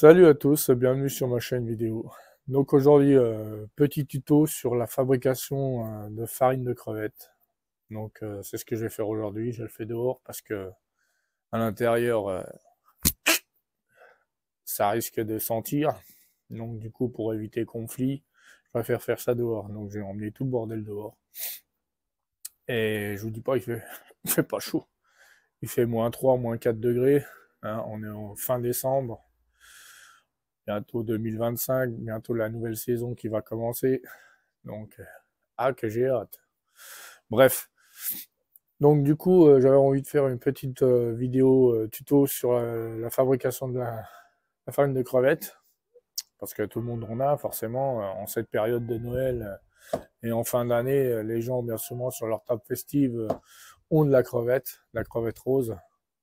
Salut à tous, bienvenue sur ma chaîne vidéo. Donc aujourd'hui, petit tuto sur la fabrication de farine de crevettes. Donc c'est ce que je vais faire aujourd'hui, je le fais dehors parce que à l'intérieur ça risque de sentir. Donc du coup pour éviter conflit, je préfère faire ça dehors. Donc j'ai emmené tout le bordel dehors. Et je vous dis pas, il fait pas chaud. Il fait -3, -4 degrés. Hein, on est en fin décembre. Bientôt 2025, bientôt la nouvelle saison qui va commencer. Donc, que j'ai hâte. Bref. Donc, du coup, j'avais envie de faire une petite vidéo tuto sur la fabrication de la farine de crevettes. Parce que tout le monde en a, forcément, en cette période de Noël et en fin d'année, les gens, bien souvent, sur leur table festive, ont de la crevette rose.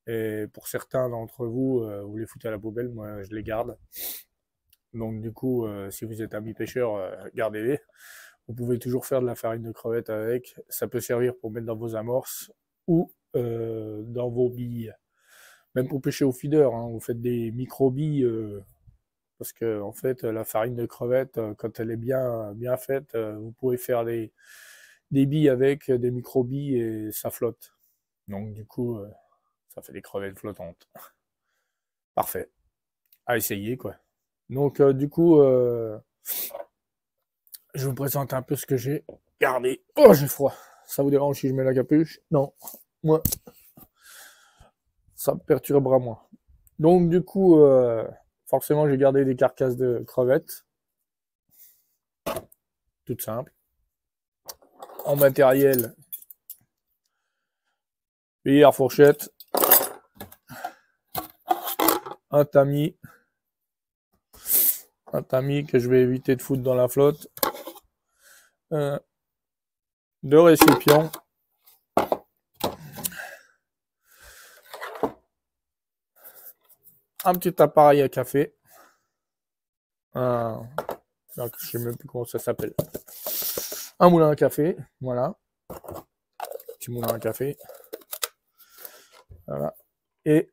Et pour certains d'entre vous, vous les foutez à la poubelle, moi je les garde. Donc du coup, si vous êtes ami pêcheur, gardez-les. Vous pouvez toujours faire de la farine de crevette avec. Ça peut servir pour mettre dans vos amorces ou dans vos billes. Même pour pêcher au feeder, hein, vous faites des micro-billes. Parce que en fait, la farine de crevette, quand elle est bien faite, vous pouvez faire des billes avec, des micro-billes et ça flotte. Donc du coup, ça fait des crevettes flottantes. Parfait. À essayer, quoi. Donc du coup, je vous présente un peu ce que j'ai gardé. Oh, j'ai froid. Ça vous dérange si je mets la capuche? Non. Moi, ça me perturbera moins. Donc du coup, forcément, j'ai gardé des carcasses de crevettes. Toutes simples. En matériel, cuillère, fourchette, un tamis que je vais éviter de foutre dans la flotte, deux récipients, un petit appareil à café, je sais même plus comment ça s'appelle, un moulin à café, voilà, petit moulin à café, voilà, et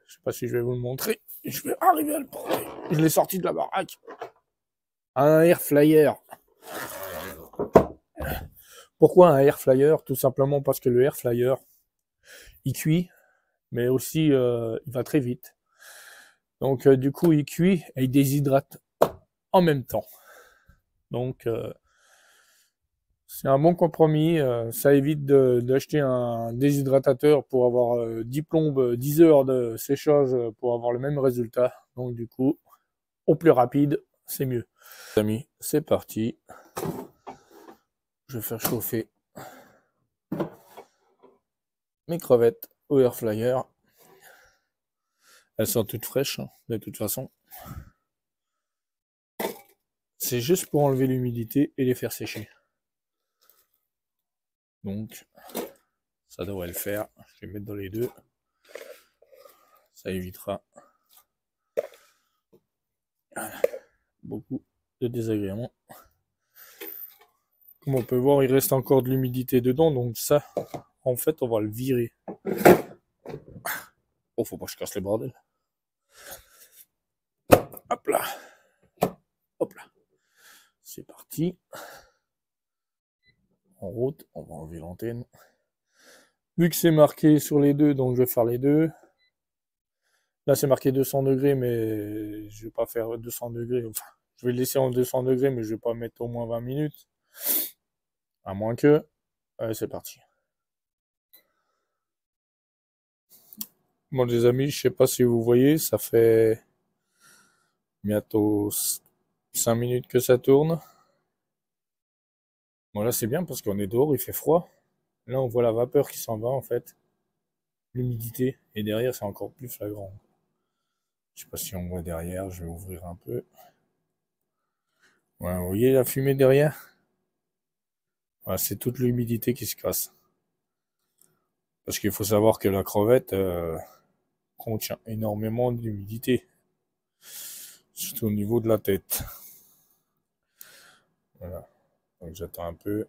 je sais pas si je vais vous le montrer, je vais arriver à le prendre, je l'ai sorti de la baraque, un air fryer. Pourquoi un air fryer? Tout simplement parce que le air fryer, il cuit, mais aussi il va très vite. Donc du coup, il cuit et il déshydrate en même temps. Donc c'est un bon compromis. Ça évite d'acheter un déshydratateur pour avoir 10 plombes, 10 heures de séchage pour avoir le même résultat. Donc du coup, au plus rapide, c'est mieux. Les amis, c'est parti. Je vais faire chauffer mes crevettes au air fryer. Elles sont toutes fraîches, hein, de toute façon. C'est juste pour enlever l'humidité et les faire sécher. Donc, ça devrait le faire. Je vais mettre dans les deux. Ça évitera beaucoup de désagréments. Comme on peut voir, il reste encore de l'humidité dedans. Donc ça, en fait, on va le virer. Oh, faut pas que je casse les bordels. Hop là. Hop là. C'est parti. En route, on va enlever l'antenne. Vu que c'est marqué sur les deux, donc je vais faire les deux. Là, c'est marqué 200 degrés, mais je vais pas faire 200 degrés. Enfin, je vais le laisser en 200 degrés, mais je vais pas mettre au moins 20 minutes. À moins que... Allez, c'est parti. Bon, les amis, je sais pas si vous voyez, ça fait bientôt 5 minutes que ça tourne. Bon, là, c'est bien parce qu'on est dehors, il fait froid. Là, on voit la vapeur qui s'en va, en fait. L'humidité. Et derrière, c'est encore plus flagrant. Je sais pas si on voit derrière, je vais ouvrir un peu. Voilà, vous voyez la fumée derrière? Voilà, c'est toute l'humidité qui se casse. Parce qu'il faut savoir que la crevette contient énormément d'humidité. Surtout au niveau de la tête. Voilà. Donc j'attends un peu.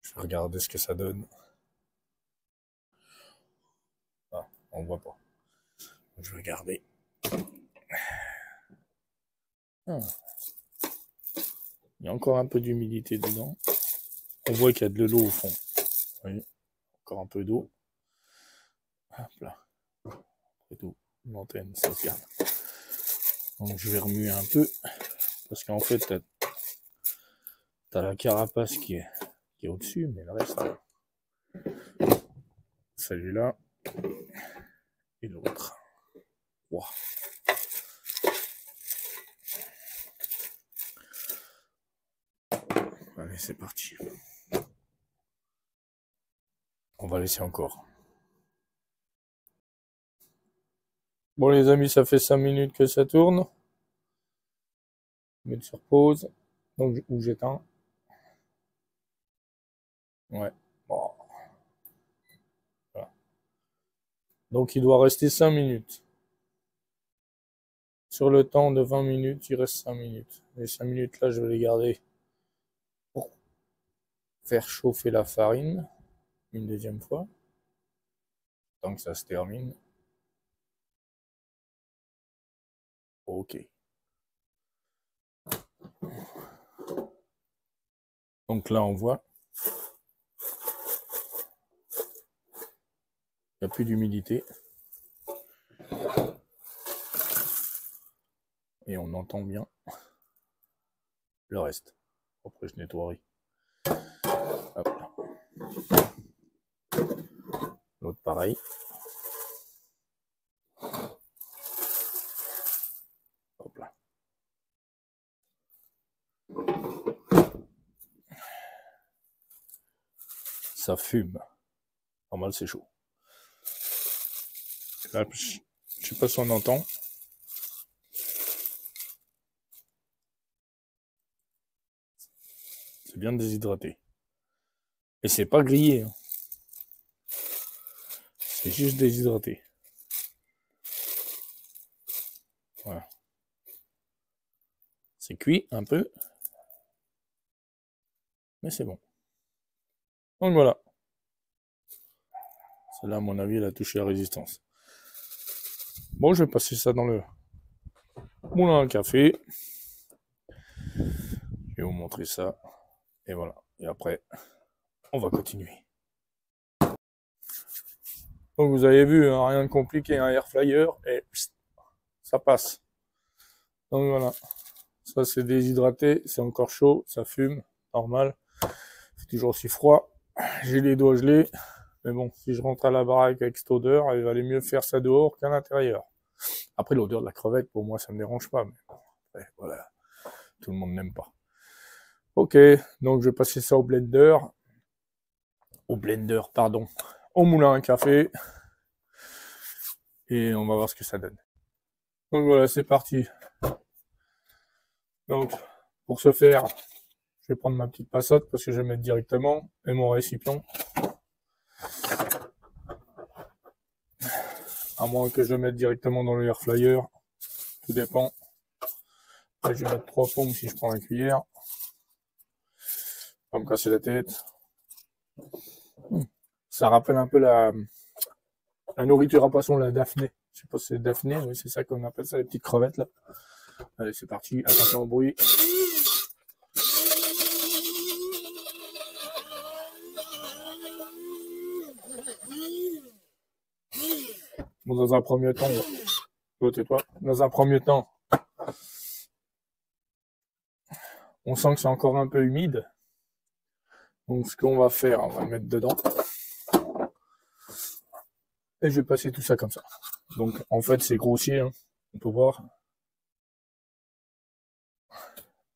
Je vais regarder ce que ça donne. Ah, on voit pas. Je vais regarder. Ah. Il y a encore un peu d'humidité dedans. On voit qu'il y a de l'eau au fond. Oui, encore un peu d'eau. Hop là. C'est tout. L'antenne, ça se garde. Donc je vais remuer un peu. Parce qu'en fait, t'as la carapace qui est au-dessus, mais le reste, celui-là et l'autre. Wow. Allez, c'est parti. On va laisser encore. Bon les amis, ça fait 5 minutes que ça tourne. Mettre sur pause. Donc où j'éteins. Ouais. Bon. Voilà. Donc il doit rester 5 minutes. Sur le temps de 20 minutes, il reste 5 minutes. Les 5 minutes là, je vais les garder pour faire chauffer la farine une deuxième fois. Tant que ça se termine. Ok. Donc là, on voit. Il n'y a plus d'humidité. Et on entend bien le reste. Après, je nettoierai. Hop là. L'autre pareil. Hop là. Ça fume. Normal, c'est chaud. Là, je sais pas si on entend. C'est bien déshydraté. Et c'est pas grillé. Hein. C'est juste déshydraté. Voilà. C'est cuit un peu. Mais c'est bon. Donc voilà. Celle-là, à mon avis, elle a touché la résistance. Bon, je vais passer ça dans le moulin à café. Je vais vous montrer ça. Et voilà. Et après, on va continuer. Donc vous avez vu, hein, rien de compliqué, un air fryer et pst, ça passe. Donc voilà. Ça c'est déshydraté, c'est encore chaud, ça fume, normal. C'est toujours aussi froid. J'ai les doigts gelés. Mais bon, si je rentre à la baraque avec cette odeur, il valait mieux faire ça dehors qu'à l'intérieur. Après, l'odeur de la crevette, pour moi, ça me dérange pas. Mais bon, après, voilà. Tout le monde n'aime pas. Ok, donc je vais passer ça au blender. Pardon. Au moulin à café. Et on va voir ce que ça donne. Donc voilà, c'est parti. Donc, pour ce faire, je vais prendre ma petite passote parce que je vais mettre directement et mon récipient. À moins que je le mette directement dans le air fryer. Tout dépend. Là, je vais mettre 3 pompes si je prends la cuillère. Pas me casser la tête. Ça rappelle un peu la nourriture à poisson, la Daphné. Je sais pas si c'est Daphné, oui, c'est ça qu'on appelle ça, les petites crevettes là. Allez, c'est parti. Attention au bruit. Bon, dans un premier temps, tais-toi. Dans un premier temps, on sent que c'est encore un peu humide. Donc, ce qu'on va faire, on va le mettre dedans. Et je vais passer tout ça comme ça. Donc, en fait, c'est grossier, hein. On peut voir.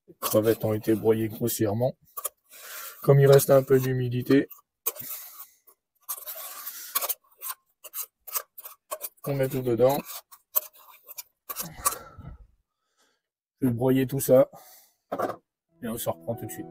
Les crevettes ont été broyées grossièrement. Comme il reste un peu d'humidité, on met tout dedans. Je vais broyer tout ça. Et on se reprend tout de suite.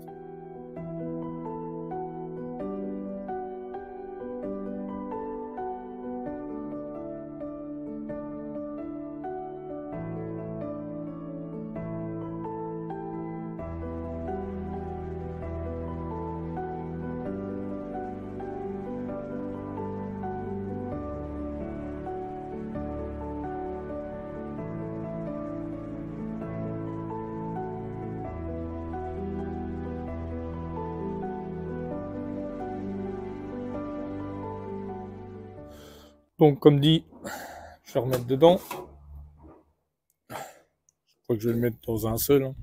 Donc comme dit, je vais remettre dedans. Je crois que je vais le mettre dans un seul. Hein.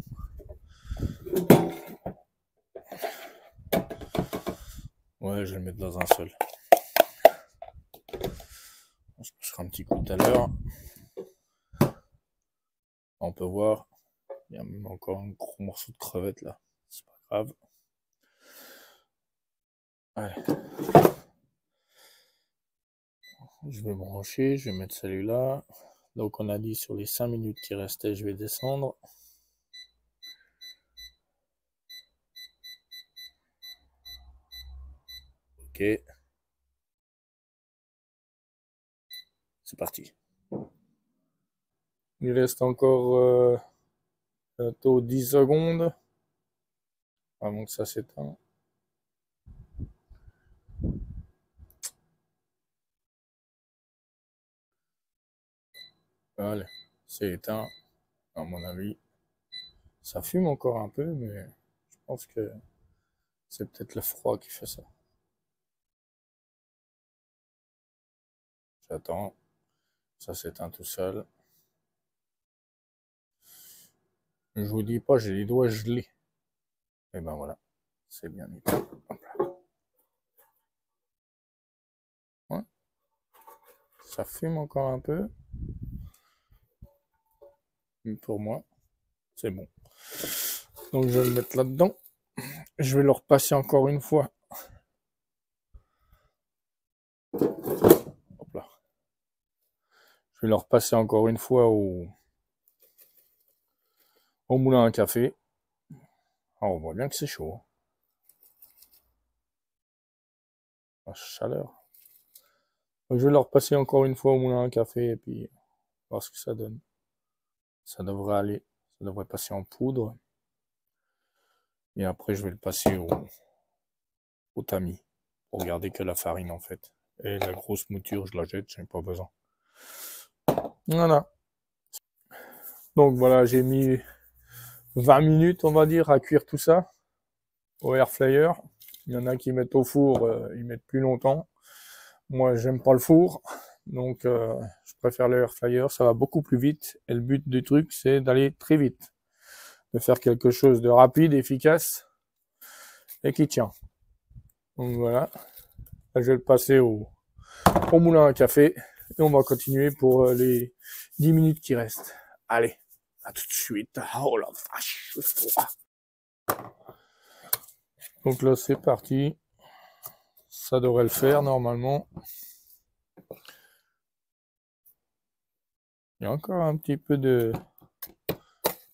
Ouais, je vais le mettre dans un seul. Je ferai un petit coup tout à l'heure. On peut voir. Il y a même encore un gros morceau de crevette là. C'est pas grave. Allez. Je vais brancher, je vais mettre celui-là. Donc on a dit sur les 5 minutes qui restaient, je vais descendre. Ok. C'est parti. Il reste encore bientôt 10 secondes avant que ça s'éteigne. Voilà, c'est éteint, à mon avis. Ça fume encore un peu, mais je pense que c'est peut-être le froid qui fait ça. J'attends, ça s'éteint tout seul. Je vous dis pas, j'ai les doigts gelés. Et ben voilà, c'est bien éteint. Ouais. Ça fume encore un peu. Mais pour moi, c'est bon. Donc je vais le mettre là-dedans. Je vais le repasser encore une fois. Hop là. Je vais le repasser encore une fois au moulin à café. Alors, on voit bien que c'est chaud. Hein. La chaleur. Donc, je vais le repasser encore une fois au moulin à café et puis voir ce que ça donne. Ça devrait aller. Ça devrait passer en poudre. Et après, je vais le passer au tamis. Pour garder que la farine en fait. Et la grosse mouture, je la jette, j'en ai pas besoin. Voilà. Donc voilà, j'ai mis 20 minutes, on va dire, à cuire tout ça au air fryer. Il y en a qui mettent au four, ils mettent plus longtemps. Moi, j'aime pas le four, donc je préfère le air fryer. Ça va beaucoup plus vite. Et le but du truc, c'est d'aller très vite, de faire quelque chose de rapide, efficace et qui tient. Donc voilà. Là, je vais le passer au moulin à café et on va continuer pour les 10 minutes qui restent. Allez, à tout de suite. Oh la vache, c'est froid. Donc là, c'est parti. Ça devrait le faire normalement. Il y a encore un petit peu de...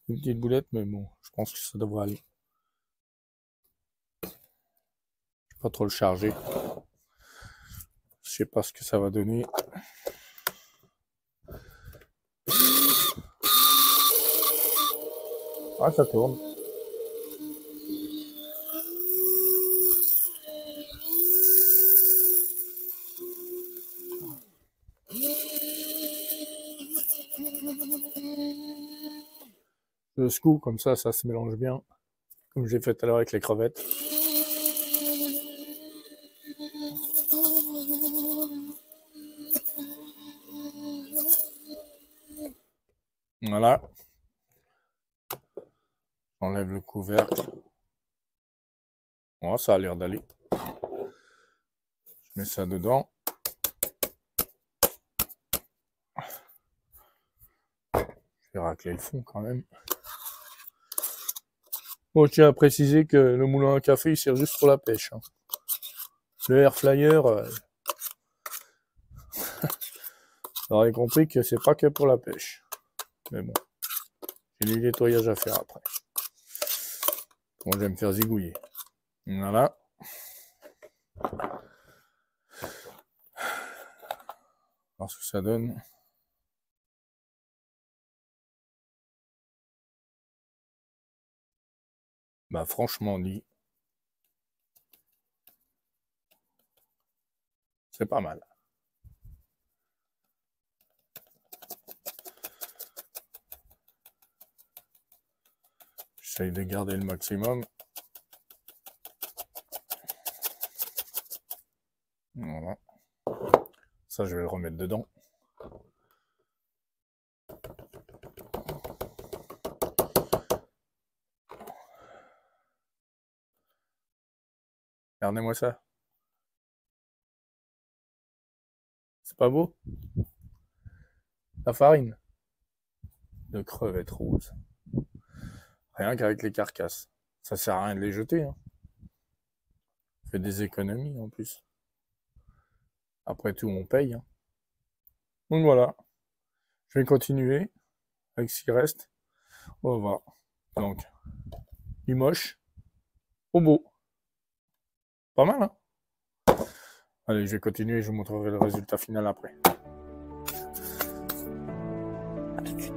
une petite boulette, mais bon, je pense que ça devrait aller. Je vais pas trop le charger. Je sais pas ce que ça va donner. Ah, ça tourne. Je secoue, comme ça se mélange bien. Comme j'ai fait tout à l'heure avec les crevettes. Voilà. J'enlève le couvercle. Oh, ça a l'air d'aller. Je mets ça dedans. Je vais racler le fond quand même. Bon, je tiens à préciser que le moulin à café, il sert juste pour la pêche. Hein. Le air fryer, vous aurez compris que c'est pas que pour la pêche. Mais bon, j'ai du nettoyage à faire après. Bon, je vais me faire zigouiller. Voilà. voir ce que ça donne. Bah franchement dit, c'est pas mal. J'essaye de garder le maximum. Voilà. Ça, je vais le remettre dedans. Regardez-moi ça. C'est pas beau? La farine de crevettes roses. Rien qu'avec les carcasses. Ça sert à rien de les jeter. Hein. On fait des économies en plus. Après tout, on paye. Hein. Donc voilà. Je vais continuer avec ce qui reste. On va voir. Donc, du moche au beau. Pas mal, hein? Allez, je vais continuer et je vous montrerai le résultat final après. À tout de suite.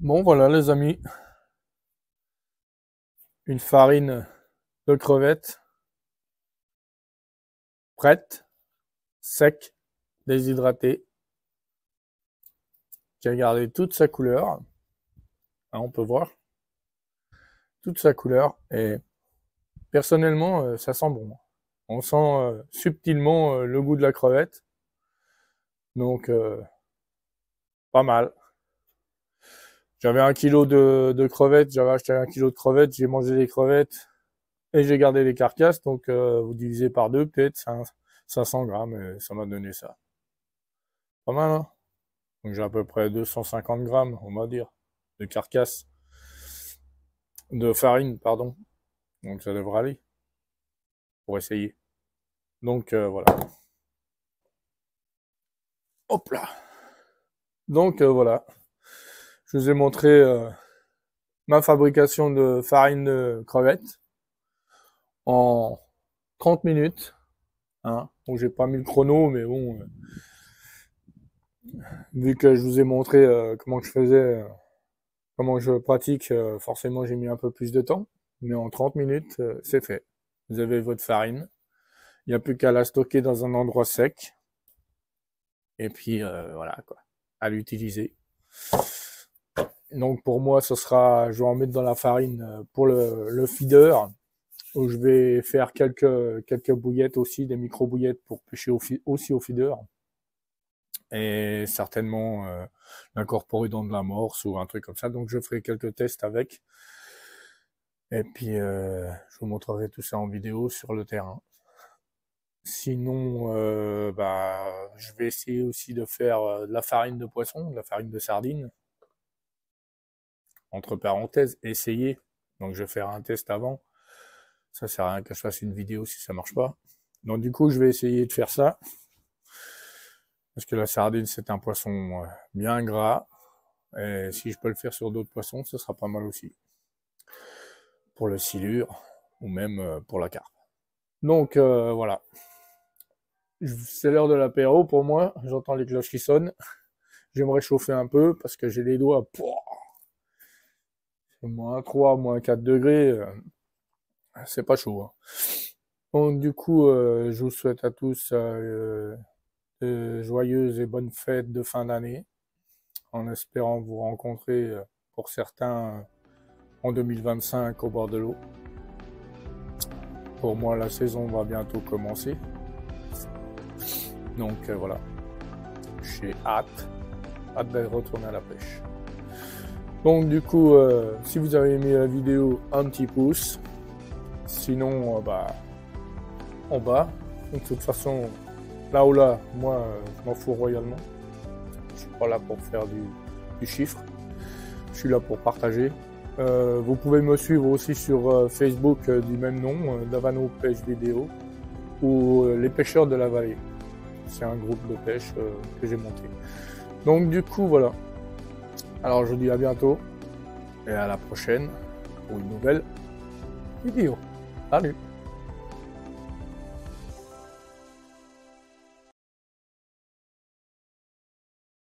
Bon, voilà les amis. Une farine de crevettes prête, sec, déshydratée, qui a gardé toute sa couleur. Hein, on peut voir toute sa couleur et personnellement, ça sent bon. On sent subtilement le goût de la crevette. Donc, pas mal. J'avais 1 kilo de crevettes, j'avais acheté 1 kilo de crevettes, j'ai mangé les crevettes et j'ai gardé les carcasses. Donc, vous divisez par 2, peut-être 500 grammes, et ça m'a donné ça. Pas mal, hein? Donc, j'ai à peu près 250 grammes, on va dire, de carcasse. De farine, pardon. Donc, ça devrait aller pour essayer. Donc, voilà. Hop là. Donc, voilà. Je vous ai montré ma fabrication de farine de crevettes en 30 minutes. Hein. Bon, j'ai pas mis le chrono, mais bon, vu que je vous ai montré comment je faisais, comment je pratique, forcément j'ai mis un peu plus de temps. Mais en 30 minutes, c'est fait. Vous avez votre farine. Il n'y a plus qu'à la stocker dans un endroit sec. Et puis, voilà, quoi, à l'utiliser. Donc pour moi, ce sera, je vais en mettre dans la farine pour le feeder, où je vais faire quelques bouillettes aussi, des micro-bouillettes pour pêcher aussi au feeder. Et certainement l'incorporer dans de la morse ou un truc comme ça. Donc je ferai quelques tests avec. Et puis je vous montrerai tout ça en vidéo sur le terrain. Sinon, je vais essayer aussi de faire de la farine de poisson, de la farine de sardine. Entre parenthèses, essayer. Donc je vais faire un test avant. Ça sert à rien que je fasse une vidéo si ça marche pas. Donc du coup, je vais essayer de faire ça. Parce que la sardine, c'est un poisson bien gras. Et si je peux le faire sur d'autres poissons, ce sera pas mal aussi. Pour le silure, ou même pour la carpe. Donc voilà. C'est l'heure de l'apéro pour moi. J'entends les cloches qui sonnent. Je vais me réchauffer un peu parce que j'ai les doigts. C'est moins 3, moins 4 degrés. C'est pas chaud. Hein. Donc du coup, je vous souhaite à tous de joyeuses et bonnes fêtes de fin d'année. En espérant vous rencontrer pour certains en 2025 au bord de l'eau. Pour moi, la saison va bientôt commencer. Donc voilà, j'ai hâte de retourner à la pêche. Donc du coup, si vous avez aimé la vidéo, un petit pouce. Sinon, en bas. De toute façon, là ou là, moi, je m'en fous royalement. Je suis pas là pour faire du chiffre. Je suis là pour partager. Vous pouvez me suivre aussi sur Facebook du même nom, Davano Pêche Vidéo, ou les pêcheurs de la vallée. C'est un groupe de pêche que j'ai monté. Donc du coup, voilà. Alors je vous dis à bientôt et à la prochaine pour une nouvelle vidéo. Salut!